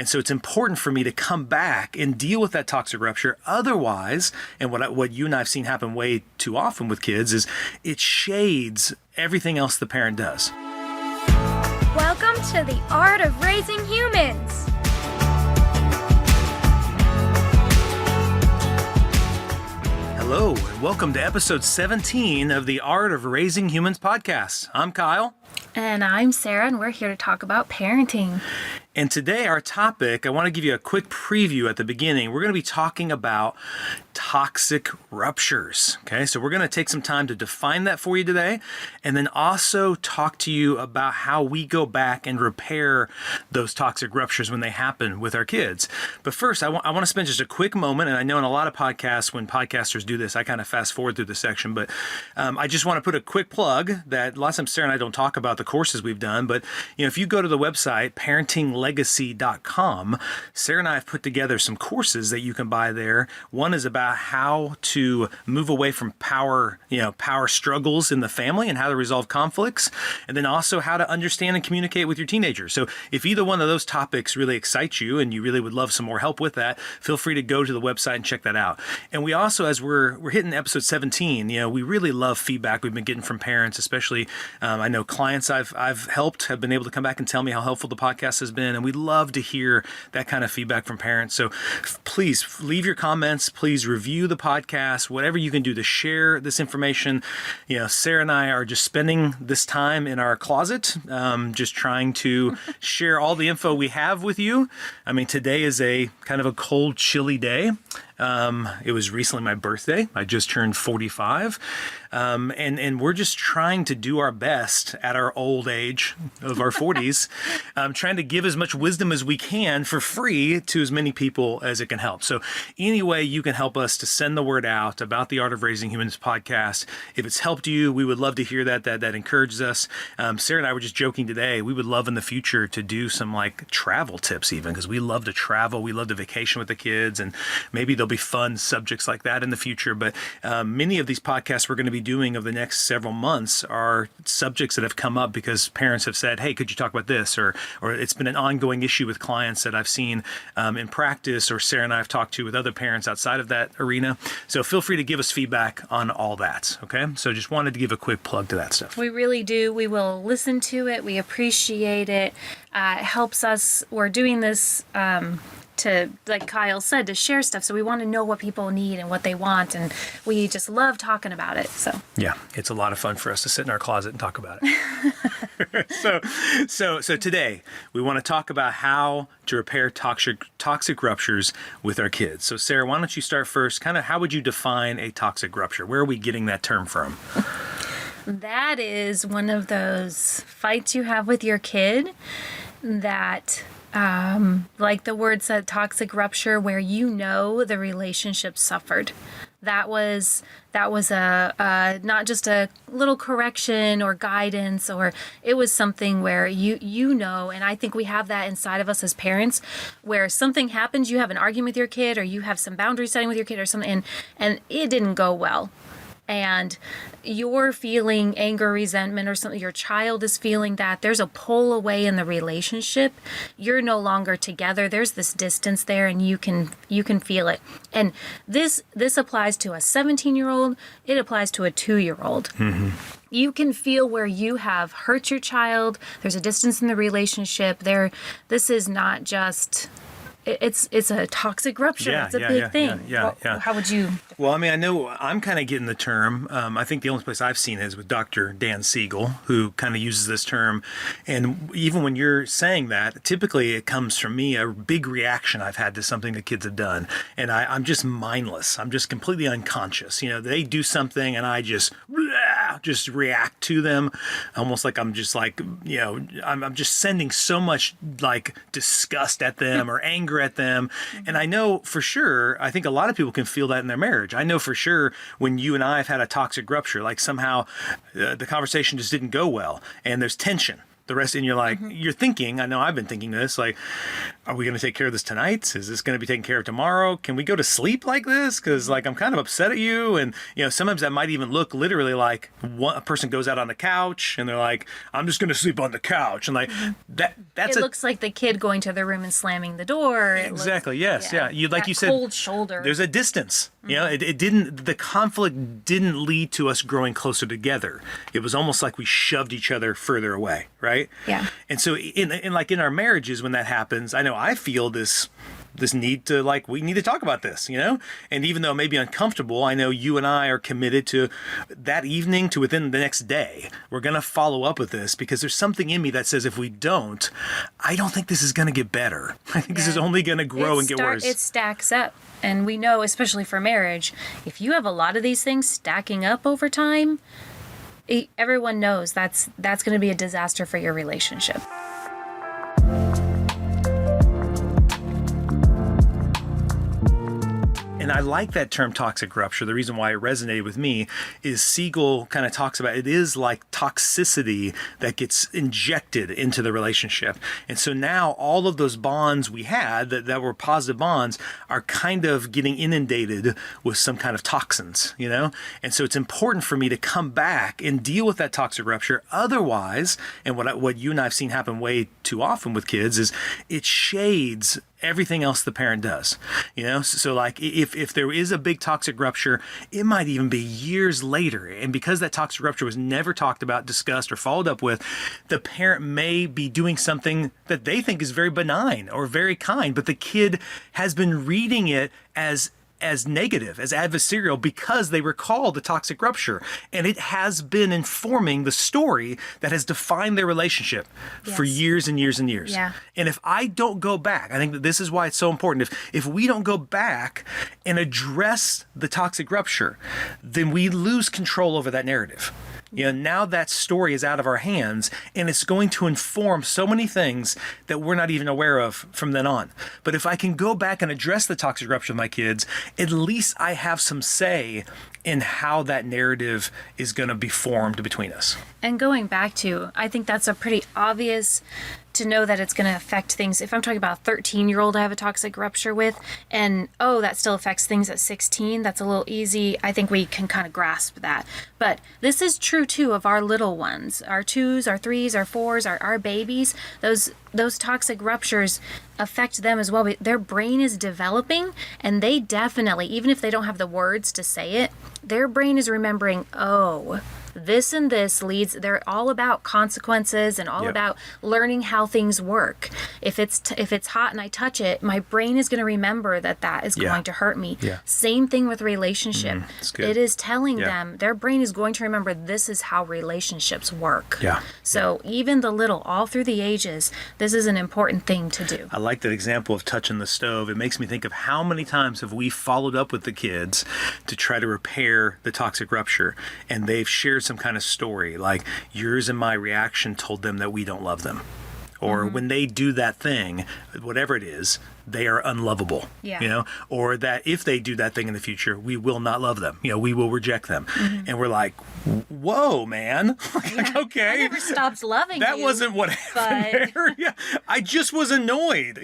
And so it's important for me to come back and deal with that toxic rupture. Otherwise, and what you and I have seen happen way too often with kids is it shades everything else the parent does. Welcome to the Art of Raising Humans. Hello, and welcome to episode 17 of the Art of Raising Humans podcast. I'm Kyle. And I'm Sara, and we're here to talk about parenting. And today our topic, I want to give you a quick preview at the beginning. We're going to be talking about toxic ruptures. Okay, so we're going to take some time to define that for you today, and then also talk to you about how we go back and repair those toxic ruptures when they happen with our kids. But first, I want to spend just a quick moment, and I know in a lot of podcasts, when podcasters do this, I kind of fast forward through the section, but I just want to put a quick plug that lots of times Sara and I don't talk about the courses we've done, but if you go to the website, parentinglegacy.com, Sara and I have put together some courses that you can buy there. One is about how to move away from power struggles in the family and how to resolve conflicts, and then also how to understand and communicate with your teenagers. So if either one of those topics really excites you and you really would love some more help with that, feel free to go to the website and check that out. And we also, as we're hitting episode 17, we really love feedback we've been getting from parents, especially I know clients I've helped have been able to come back and tell me how helpful the podcast has been, and we love to hear that kind of feedback from parents. So please leave your comments, please review the podcast, whatever you can do to share this information. Sara and I are just spending this time in our closet, just trying to share all the info we have with you. I mean, today is a kind of a cold, chilly day. It was recently my birthday. I just turned 45. And we're just trying to do our best at our old age of our 40s, trying to give as much wisdom as we can for free to as many people as it can help. So any way you can help us to send the word out about the Art of Raising Humans podcast, if it's helped you, we would love to hear that. That encourages us. Sara and I were just joking today. We would love in the future to do some travel tips even, because we love to travel. We love to vacation with the kids, and maybe there'll be fun subjects like that in the future. But many of these podcasts we're going to be doing over the next several months are subjects that have come up because parents have said, hey, could you talk about this? Or it's been an ongoing issue with clients that I've seen in practice, or Sara and I have talked to with other parents outside of that arena. So feel free to give us feedback on all that. Okay. So just wanted to give a quick plug to that stuff. We really do. We will listen to it. We appreciate it. It helps us. We're doing this to, like Kyle said, to share stuff. So we want to know what people need and what they want. And we just love talking about it. So yeah, it's a lot of fun for us to sit in our closet and talk about it. So today we want to talk about how to repair toxic ruptures with our kids. So Sara, why don't you start first? Kind of how would you define a toxic rupture? Where are we getting that term from? That is one of those fights you have with your kid that like the word said, toxic rupture, where the relationship suffered. That was a not just a little correction or guidance, or it was something where and I think we have that inside of us as parents, where something happens, you have an argument with your kid, or you have some boundary setting with your kid or something, and it didn't go well. And you're feeling anger, resentment, or something, your child is feeling that, there's a pull away in the relationship. You're no longer together. There's this distance there, and you can feel it. And this applies to a 17-year-old. It applies to a 2-year-old. Mm-hmm. You can feel where you have hurt your child. There's a distance in the relationship. This is not just... It's a toxic rupture. It's a big thing. Yeah. How would you? Well, I mean, I know I'm kind of getting the term. I think the only place I've seen it is with Dr. Dan Siegel, who kind of uses this term. And even when you're saying that, typically it comes from me, a big reaction I've had to something the kids have done. And I'm just mindless. I'm just completely unconscious. They do something and I just react to them, almost like I'm just I'm just sending so much disgust at them or anger at them. And I know for sure, I think a lot of people can feel that in their marriage. I know for sure when you and I have had a toxic rupture, somehow the conversation just didn't go well and there's tension. The rest, and you're you're thinking, I know I've been thinking this, are we going to take care of this tonight? Is this going to be taken care of tomorrow? Can we go to sleep like this? Because like I'm kind of upset at you. And sometimes that might even look literally like a person goes out on the couch and they're like, I'm just going to sleep on the couch. And like that's it looks like the kid going to the room and slamming the door. Exactly. Yes. Yeah. You like you said, cold shoulder. There's a distance. It didn't. The conflict didn't lead to us growing closer together. It was almost like we shoved each other further away. Right. Yeah. And so in our marriages, when that happens, I know I feel this need to we need to talk about this, and even though it may be uncomfortable, I know you and I are committed to that evening to within the next day. We're going to follow up with this because there's something in me that says if we don't, I don't think this is going to get better. I think this is only going to grow and get worse. It stacks up. And we know, especially for marriage, if you have a lot of these things stacking up over time, everyone knows that's going to be a disaster for your relationship. And I like that term toxic rupture. The reason why it resonated with me is Siegel kind of talks about it is like toxicity that gets injected into the relationship. And so now all of those bonds we had that were positive bonds are kind of getting inundated with some kind of toxins, And so it's important for me to come back and deal with that toxic rupture. Otherwise, and what you and I have seen happen way too often with kids is it shades everything else the parent does, so like if there is a big toxic rupture, it might even be years later, and because that toxic rupture was never talked about, discussed, or followed up with, the parent may be doing something that they think is very benign or very kind, but the kid has been reading it as negative, as adversarial, because they recall the toxic rupture. And it has been informing the story that has defined their relationship for years and years and years. Yeah. And if I don't go back, I think that this is why it's so important. If we don't go back and address the toxic rupture, then we lose control over that narrative. Now that story is out of our hands, and it's going to inform so many things that we're not even aware of from then on. But if I can go back and address the toxic rupture with my kids, at least I have some say in how that narrative is going to be formed between us. And going back to, I think that's a pretty obvious to know that it's going to affect things. If I'm talking about a 13-year-old I have a toxic rupture with, and that still affects things at 16, that's a little easy. I think we can kind of grasp that. But this is true too of our little ones, our 2s, our 3s, our 4s, our babies. Those toxic ruptures affect them as well. Their brain is developing, and they definitely, even if they don't have the words to say it, their brain is remembering, this and this leads. They're all about consequences and all about learning how things work. If it's hot and I touch it, my brain is going to remember that is going to hurt me. Same thing with relationship. It is telling them, their brain is going to remember this is how relationships work. So even the little, all through the ages, this is an important thing to do. I like that example of touching the stove. It makes me think of how many times have we followed up with the kids to try to repair the toxic rupture, and they've shared some kind of story like yours and my reaction told them that we don't love them, or when they do that thing, whatever it is, they are unlovable, or that if they do that thing in the future, we will not love them, we will reject them. And we're like, whoa, man. Okay. I never stopped loving that you. That wasn't what happened there. I just was annoyed,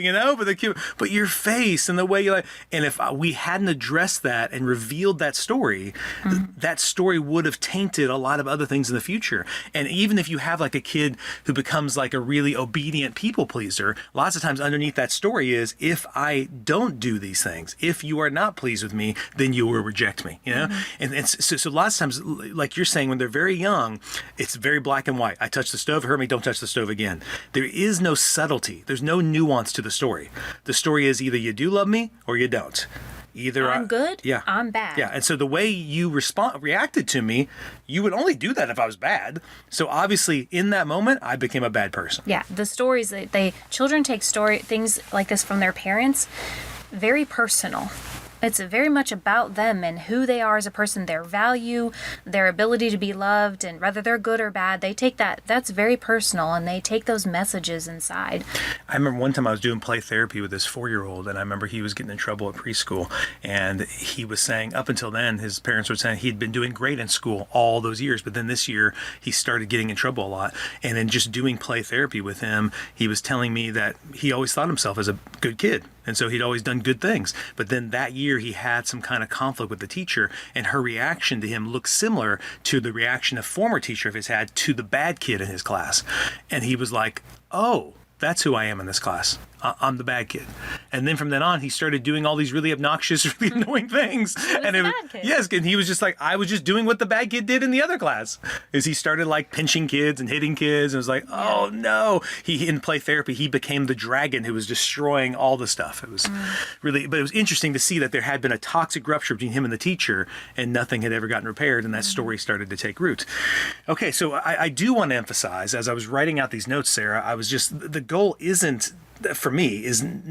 but your face and the way and if we hadn't addressed that and revealed that story, that story would have tainted a lot of other things in the future. And even if you have like a kid who becomes like a really obedient people pleaser, lots of times underneath that story is, if I don't do these things, if you are not pleased with me, then you will reject me, And so lots of times, like you're saying, when they're very young, it's very black and white. I touch the stove, hurt me, don't touch the stove again. There is no subtlety. There's no nuance to the story. The story is either you do love me or you don't. Either I'm good, I'm bad. And so the way you reacted to me, you would only do that if I was bad. So obviously in that moment, I became a bad person. The stories that children take things like this from their parents, very personal. It's very much about them and who they are as a person, their value, their ability to be loved, and whether they're good or bad. They take that's very personal, and they take those messages inside. I remember one time I was doing play therapy with this 4-year-old, and I remember he was getting in trouble at preschool, and he was saying up until then, his parents were saying he'd been doing great in school all those years, but then this year he started getting in trouble a lot. And in just doing play therapy with him, he was telling me that he always thought himself as a good kid. And so he'd always done good things. But then that year he had some kind of conflict with the teacher, and her reaction to him looked similar to the reaction a former teacher of his had to the bad kid in his class. And he was like, oh, that's who I am in this class. I'm the bad kid. And then from then on, he started doing all these really obnoxious, really annoying things. And the bad kid. Yes, and he was just like, I was just doing what the bad kid did in the other class. Is he started like pinching kids and hitting kids, and was like, oh no. He in play therapy, he became the dragon who was destroying all the stuff. It was really, but it was interesting to see that there had been a toxic rupture between him and the teacher, and nothing had ever gotten repaired, and that story started to take root. Okay, so I do want to emphasize, as I was writing out these notes, Sarah, I was just, the goal isn't, for me, isn't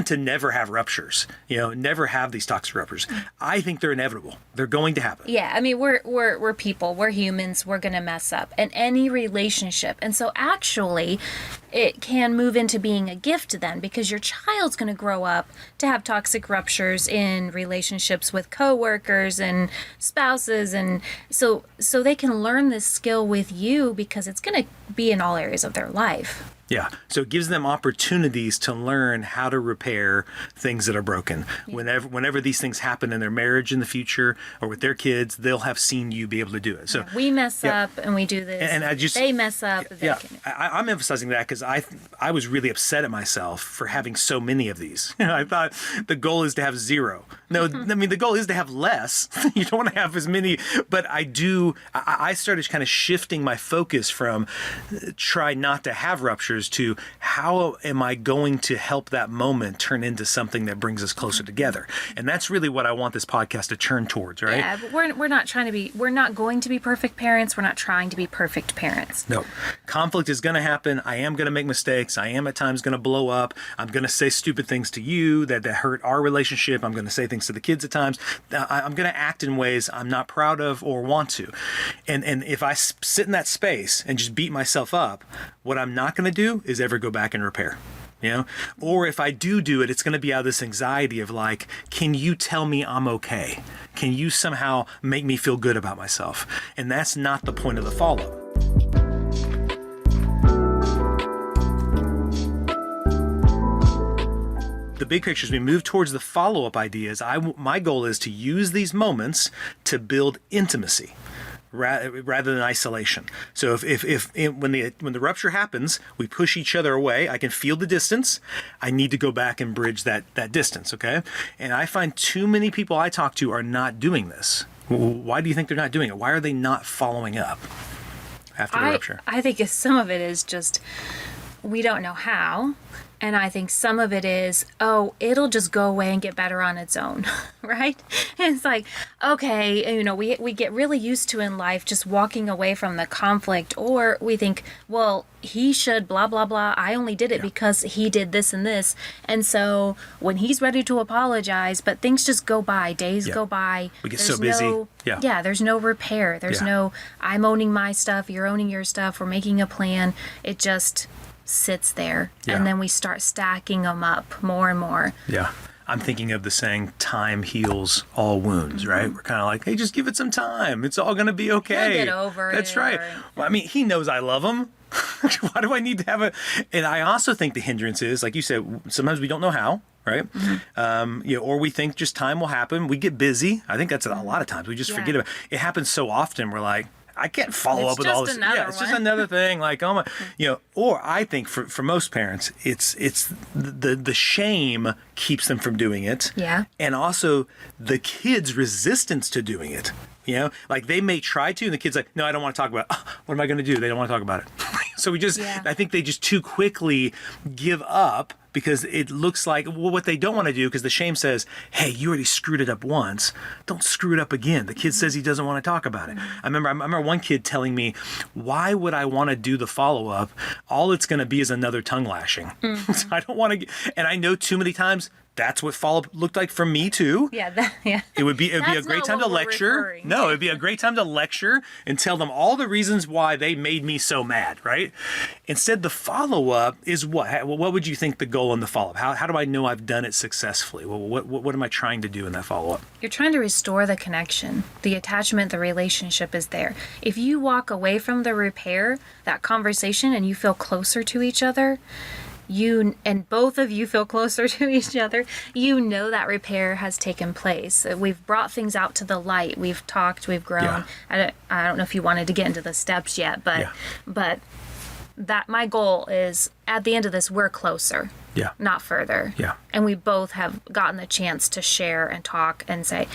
to never have ruptures, never have these toxic ruptures. I think they're inevitable. They're going to happen. Yeah, I mean, we're people, we're humans, we're gonna mess up in any relationship. And so actually it can move into being a gift then, because your child's gonna grow up to have toxic ruptures in relationships with coworkers and spouses, and so they can learn this skill with you, because it's gonna be in all areas of their life. Yeah. So it gives them opportunities to learn how to repair things that are broken. Yeah. Whenever these things happen in their marriage in the future or with their kids, they'll have seen you be able to do it. So we mess up and we do this. And they mess up. I'm emphasizing that because I was really upset at myself for having so many of these. I thought the goal is to have zero. No, I mean, the goal is to have less. You don't want to have as many. But I started kind of shifting my focus from try not to have ruptures to how am I going to help that moment turn into something that brings us closer together. And that's really what I want this podcast to turn towards, right? Yeah, but we're not going to be perfect parents. We're not trying to be perfect parents. No. Conflict is going to happen. I am going to make mistakes. I am at times going to blow up. I'm going to say stupid things to you that hurt our relationship. I'm going to say things to the kids at times. I'm going to act in ways I'm not proud of or want to. And if I sit in that space and just beat myself up, what I'm not going to do is ever go back and repair. Or if I do it, it's going to be out of this anxiety of like, can you tell me I'm okay? Can you somehow make me feel good about myself? And that's not the point of the follow-up. The big picture, as we move towards the follow-up ideas, my goal is to use these moments to build intimacy rather than isolation. So if when the rupture happens, we push each other away, I can feel the distance. I need to go back and bridge that distance, okay? And I find too many people I talk to are not doing this. Why do you think they're not doing it? Why are they not following up after the rupture? I think some of it is just we don't know how. And I think some of it is, it'll just go away and get better on its own, right? And it's like, okay, we get really used to in life just walking away from the conflict, or we think, well, he should blah, blah, blah. I only did it because he did this and this. And so when he's ready to apologize, but things just go by, days go by. We get so busy. There's no repair. There's no, I'm owning my stuff, you're owning your stuff, we're making a plan. It just sits there, and then we start stacking them up more and more. Yeah. I'm thinking of the saying, time heals all wounds, right? We're kind of like, hey, just give it some time. It's all going to be okay. He'll get over it. That's right. Well, I mean, he knows I love him. Why do I need to have and I also think the hindrance is, like you said, sometimes we don't know how, right? Or we think just time will happen. We get busy. I think that's a lot of times. We just forget about it. It happens so often. We're like, I can't follow up with all this. It's just another thing. Like, oh my, or I think for most parents, it's the shame keeps them from doing it. Yeah. And also the kids' resistance to doing it. Like they may try to, and the kid's like, no, I don't want to talk about it. What am I going to do? They don't want to talk about it. So I think they just too quickly give up, because it looks like, what they don't want to do, because the shame says, hey, you already screwed it up once. Don't screw it up again. The kid says he doesn't want to talk about it. I remember one kid telling me, why would I want to do the follow-up? All it's going to be is another tongue lashing. So I don't want to, and I know too many times, That's what follow-up looked like for me too. Yeah. It would be a That's great not time to what we're lecture. referring No, to. it'd be a great time to lecture and tell them all the reasons why they made me so mad, right? Instead, the follow-up is what? What would you think the goal in the follow-up? How do I know I've done it successfully? Well, what am I trying to do in that follow-up? You're trying to restore the connection, the attachment, the relationship is there. If you walk away from the repair, that conversation, and you feel closer to each other, both of you feel closer to each other, you know that repair has taken place. We've brought things out to the light. We've talked, we've grown. Yeah. I don't know if you wanted to get into the steps yet, but that my goal is at the end of this, we're closer. Yeah. Not further. Yeah. And we both have gotten the chance to share and talk and say,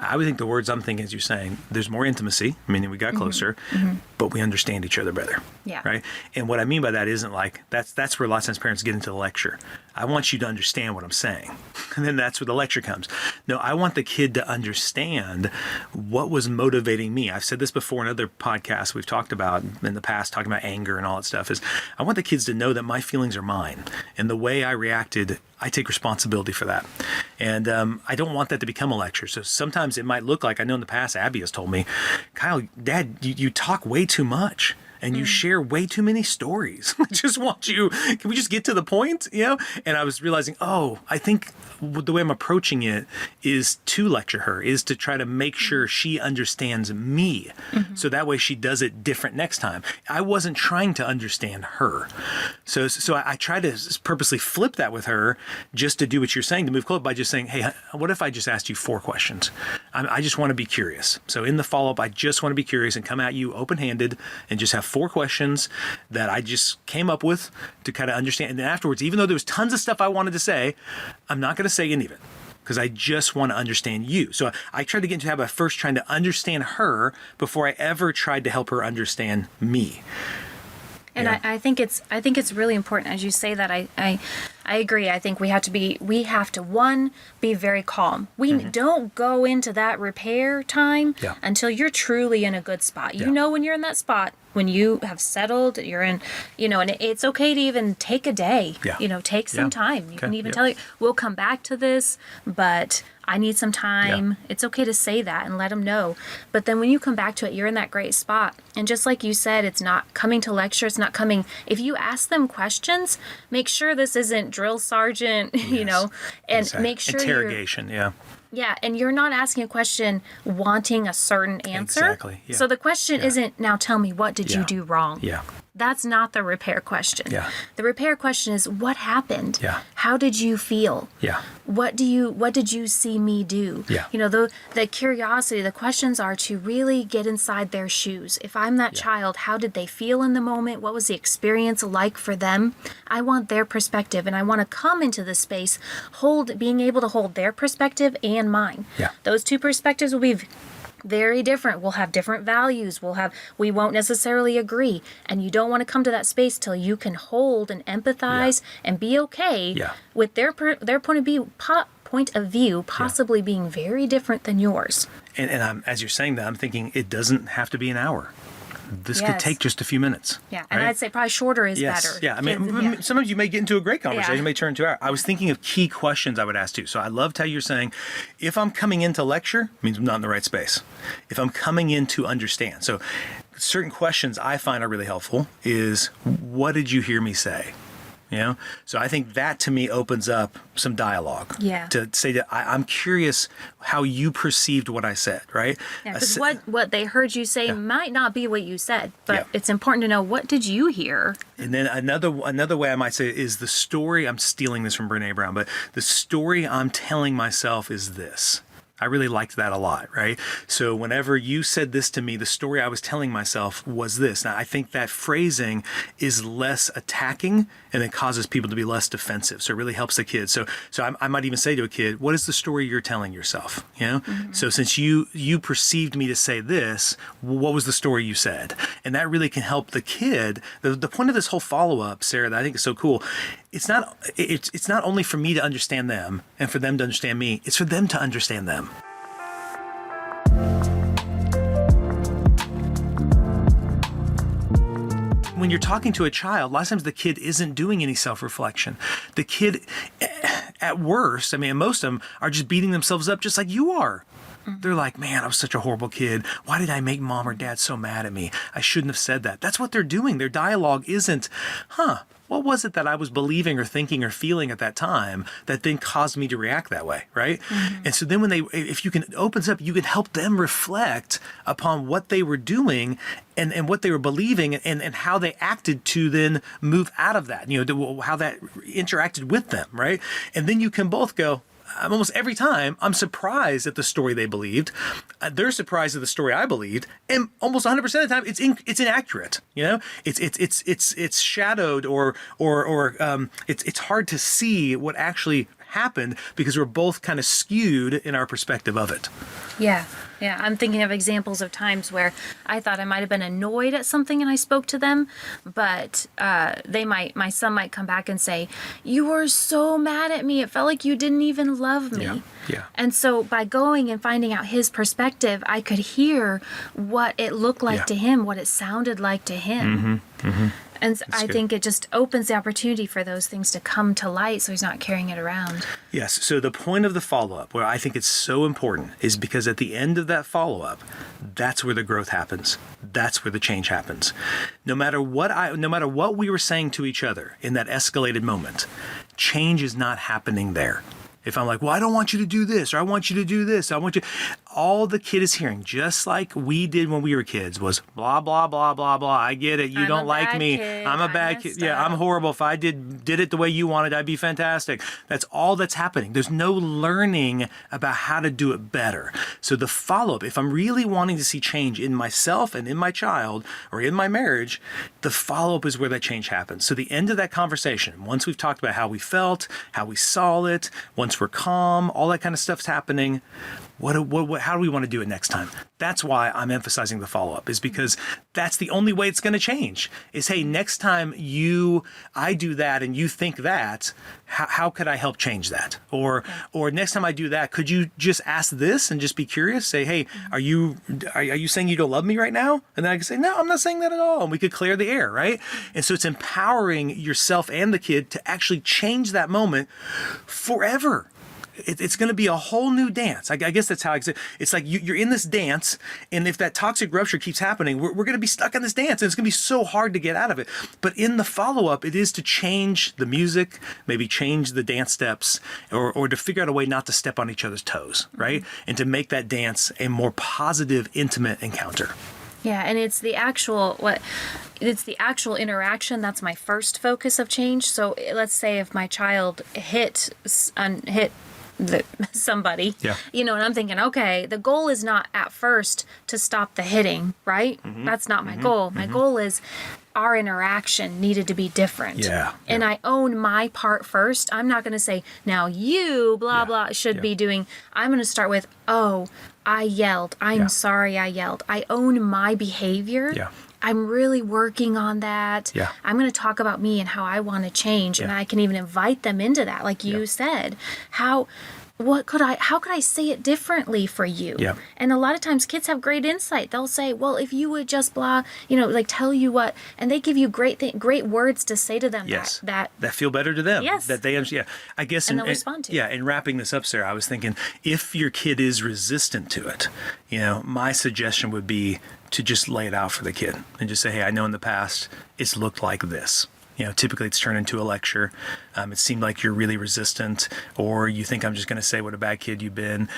I would think the words I'm thinking as you're saying, there's more intimacy, meaning we got closer, but we understand each other better. Yeah. Right? And what I mean by that isn't like, that's where lots of times parents get into the lecture. I want you to understand what I'm saying. And then that's where the lecture comes. No, I want the kid to understand what was motivating me. I've said this before in other podcasts we've talked about in the past, talking about anger and all that stuff, is I want the kids to know that my feelings are mine. And the way I reacted, I take responsibility for that. And I don't want that to become a lecture. So sometimes it might look like, I know in the past, Abby has told me, Kyle, Dad, you talk way too much. And you share way too many stories. I just want you, can we just get to the point, And I was realizing, I think the way I'm approaching it is to lecture her, is to try to make sure she understands me. So that way she does it different next time. I wasn't trying to understand her. So I try to purposely flip that with her just to do what you're saying, to move close by just saying, hey, what if I just asked you 4 questions? I just want to be curious. So in the follow-up, I just want to be curious and come at you open-handed and just have 4 questions that I just came up with to kind of understand. And then afterwards, even though there was tons of stuff I wanted to say, I'm not going to say any of it because I just want to understand you. So I tried to get into the habit of first trying to understand her before I ever tried to help her understand me. And I think it's really important as you say that. I agree. I think we have to be very calm. We don't go into that repair time until you're truly in a good spot. You know when you're in that spot, when you have settled, you're in, and it's okay to even take a day. Take some time. You can even tell you, we'll come back to this, but I need some time. It's okay to say that and let them know. But then when you come back to it, you're in that great spot. And just like you said, it's not coming to lecture. It's not coming. If you ask them questions, make sure this isn't drill sergeant, and exactly. make sure interrogation. Yeah, and you're not asking a question wanting a certain answer. Exactly. Yeah. So the question isn't, now tell me, what did you do wrong? Yeah. That's not the repair question. Yeah. The repair question is, what happened? Yeah. How did you feel? Yeah. What did you see me do? Yeah. The curiosity, the questions are to really get inside their shoes. If I'm that child, how did they feel in the moment? What was the experience like for them? I want their perspective, and I want to come into the space being able to hold their perspective and mine. Yeah. Those 2 perspectives will be very different. We'll have different values. We won't necessarily agree. And you don't want to come to that space till you can hold and empathize and be okay with their point of view possibly being very different than yours. And I'm, as you're saying that, I'm thinking it doesn't have to be an hour. This could take just a few minutes. Yeah, and I'd say probably shorter is better. Yeah, I mean, sometimes you may get into a great conversation, you may turn into an hour. I was thinking of key questions I would ask too. So I loved how you're saying, if I'm coming in to lecture, it means I'm not in the right space. If I'm coming in to understand. So certain questions I find are really helpful is, what did you hear me say? So I think that to me opens up some dialogue. Yeah. To say that I'm curious how you perceived what I said, right? Yeah, because what they heard you say might not be what you said, but it's important to know, what did you hear? And then another way I might say is the story. I'm stealing this from Brene Brown, but the story I'm telling myself is this. I really liked that a lot, right? So whenever you said this to me, the story I was telling myself was this. Now, I think that phrasing is less attacking and it causes people to be less defensive. So it really helps the kids. So I might even say to a kid, what is the story you're telling yourself? So since you perceived me to say this, what was the story you said? And that really can help the kid. The point of this whole follow-up, Sarah, that I think is so cool, it's not only for me to understand them and for them to understand me, it's for them to understand them. when you're talking to a child, a lot of times the kid isn't doing any self-reflection. The kid, at worst, I mean, most of them are just beating themselves up just like you are. They're like, man, I was such a horrible kid. Why did I make mom or dad so mad at me? I shouldn't have said that. That's what they're doing. Their dialogue isn't, what was it that I was believing or thinking or feeling at that time that then caused me to react that way, right? And so then if you can, it opens up, you can help them reflect upon what they were doing and what they were believing and how they acted to then move out of that, how that interacted with them, right? And then you can both go, almost every time, I'm surprised at the story they believed. They're surprised at the story I believed, and almost 100% of the time, it's inaccurate. It's shadowed or it's hard to see what actually happened because we're both kind of skewed in our perspective of it. Yeah. I'm thinking of examples of times where I thought I might have been annoyed at something and I spoke to them, but my son might come back and say, "You were so mad at me. It felt like you didn't even love me." Yeah. And so by going and finding out his perspective, I could hear what it looked like to him, what it sounded like to him. And so I think it just opens the opportunity for those things to come to light so he's not carrying it around. Yes. So the point of the follow-up, where I think it's so important, is because at the end of that follow-up, that's where the growth happens. That's where the change happens. No matter what we were saying to each other in that escalated moment, change is not happening there. If I'm like, well, I don't want you to do this, or I want you to do this, all the kid is hearing, just like we did when we were kids, was blah, blah, blah, blah, blah. I get it. You don't like me. I'm a bad kid. Yeah, I'm horrible. If I did it the way you wanted, I'd be fantastic. That's all that's happening. There's no learning about how to do it better. So the follow-up, if I'm really wanting to see change in myself and in my child or in my marriage, the follow-up is where that change happens. So the end of that conversation, once we've talked about how we felt, how we saw it, once we're calm, all that kind of stuff's happening, how do we want to do it next time? That's why I'm emphasizing the follow-up, is because that's the only way it's going to change. Is, hey, next time I do that and you think that, how could I help change that? Or next time I do that, could you just ask this and just be curious? Say, hey, are you saying you don't love me right now? And then I can say, no, I'm not saying that at all. And we could clear the air, right? And so it's empowering yourself and the kid to actually change that moment forever. It's going to be a whole new dance. I guess that's how it's like you're in this dance, and if that toxic rupture keeps happening, we're going to be stuck in this dance, and it's going to be so hard to get out of it. But in the follow-up, it is to change the music, maybe change the dance steps, or to figure out a way not to step on each other's toes, right? And to make that dance a more positive, intimate encounter. Yeah, and it's the actual interaction that's my first focus of change. So let's say if my child hit somebody, and I'm thinking, okay, the goal is not at first to stop the hitting, right? That's not my goal. My goal is our interaction needed to be different. And I own my part first. I'm not going to say, now you blah should be doing. I'm going to start with, oh, I yelled. I'm sorry I yelled. I own my behavior. I'm really working on that. I'm going to talk about me and how I want to change. And I can even invite them into that. Like you said, how could I say it differently for you? And a lot of times kids have great insight. They'll say, well, if you would just blah, like tell you what, and they give you great words to say to them that feel better to them. That they I guess, and they'll respond to. And wrapping this up, Sarah, I was thinking, if your kid is resistant to it, my suggestion would be to just lay it out for the kid and just say, hey, I know in the past it's looked like this. Typically it's turned into a lecture. It seemed like you're really resistant, or you think I'm just going to say what a bad kid you've been.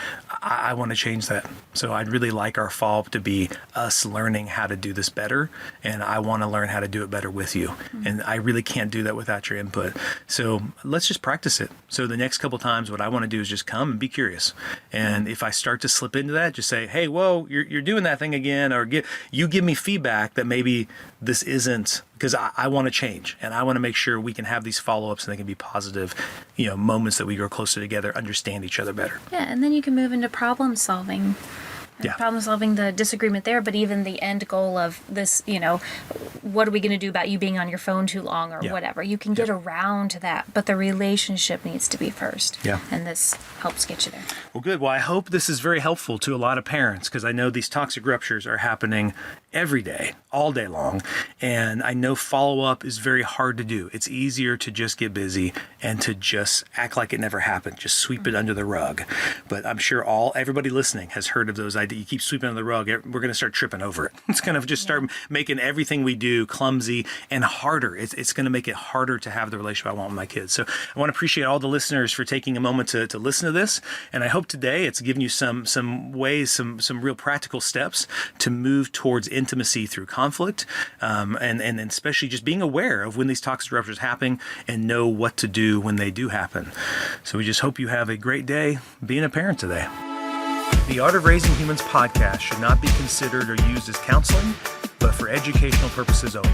I want to change that. So I'd really like our follow-up to be us learning how to do this better, and I want to learn how to do it better with you. And I really can't do that without your input. So let's just practice it. So the next couple times, what I want to do is just come and be curious. And if I start to slip into that, just say, hey, whoa, you're doing that thing again, or give me feedback that maybe this isn't, because I want to change, and I want to make sure we can have these follow-ups and they can be positive, moments that we grow closer together, understand each other better. Yeah, and then you can move into problem solving. Problem solving, the disagreement there, but even the end goal of this, what are we going to do about you being on your phone too long or whatever? You can get around that, but the relationship needs to be first. And this helps get you there. Well, good. Well, I hope this is very helpful to a lot of parents, because I know these toxic ruptures are happening every day, all day long. And I know follow-up is very hard to do. It's easier to just get busy and to just act like it never happened, just sweep it under the rug. But I'm sure everybody listening has heard of those ideas. You keep sweeping under the rug, we're going to start tripping over it. It's going to just start making everything we do clumsy and harder. It's going to make it harder to have the relationship I want with my kids. So I want to appreciate all the listeners for taking a moment to listen to this. And I hope today it's given you some ways, some real practical steps to move towards intimacy through conflict, and especially just being aware of when these toxic ruptures happen and know what to do when they do happen. So we just hope you have a great day being a parent today. The Art of Raising Humans podcast should not be considered or used as counseling, but for educational purposes only.